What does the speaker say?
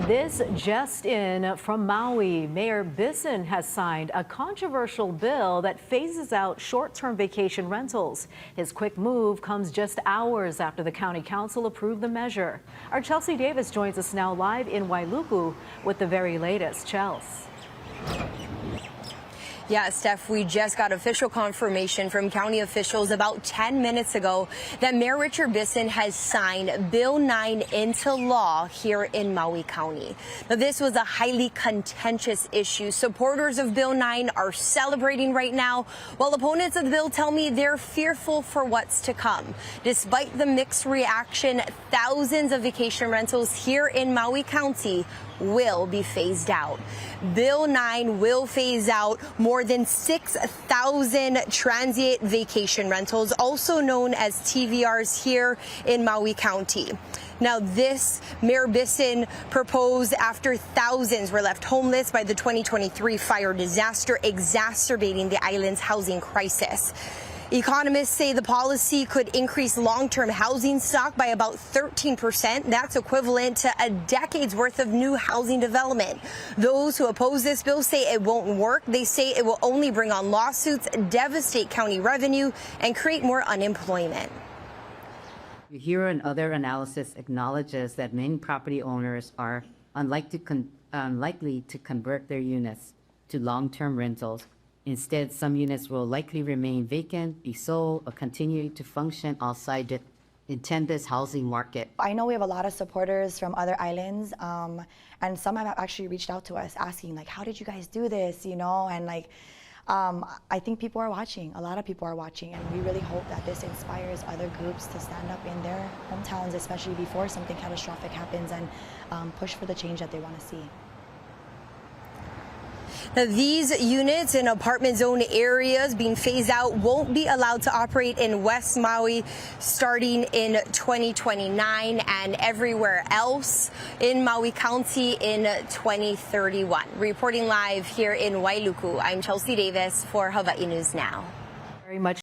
This just in from Maui. Mayor Bisson has signed a controversial bill that phases out short-term vacation rentals. His quick move comes just hours after the county council approved the measure. Our Chelsea Davis joins us now live in Wailuku with the very latest. Chelsea. Yeah, Steph, we just got official confirmation from county officials about 10 minutes ago that Mayor Richard Bisson has signed Bill 9 into law here in Maui County. Now, this was a highly contentious issue. Supporters of Bill 9 are celebrating right now, while opponents of the bill tell me they're fearful for what's to come. Despite the mixed reaction, thousands of vacation rentals here in Maui County will be phased out. Bill 9 will phase out more than 6,000 transient vacation rentals, also known as TVRs, here in Maui County. Now, this Mayor Bisson proposed after thousands were left homeless by the 2023 fire disaster, exacerbating the island's housing crisis. Economists say the policy could increase long-term housing stock by about 13%. That's equivalent to a decade's worth of new housing development. Those who oppose this bill say it won't work. They say it will only bring on lawsuits, devastate county revenue, and create more unemployment. Here and other analysis acknowledges that many property owners are unlikely to convert their units to long-term rentals. Instead, some units will likely remain vacant, be sold, or continue to function outside the intended housing market. I know we have a lot of supporters from other islands, and some have actually reached out to us asking, like, how did you guys do this, you know? And like, I think people are watching. A lot of people are watching, and we really hope that this inspires other groups to stand up in their hometowns, especially before something catastrophic happens, and push for the change that they want to see. Now, these units in apartment zone areas being phased out won't be allowed to operate in West Maui starting in 2029 and everywhere else in Maui County in 2031. Reporting live here in Wailuku, I'm Chelsea Davis for Hawaii News Now. Very much.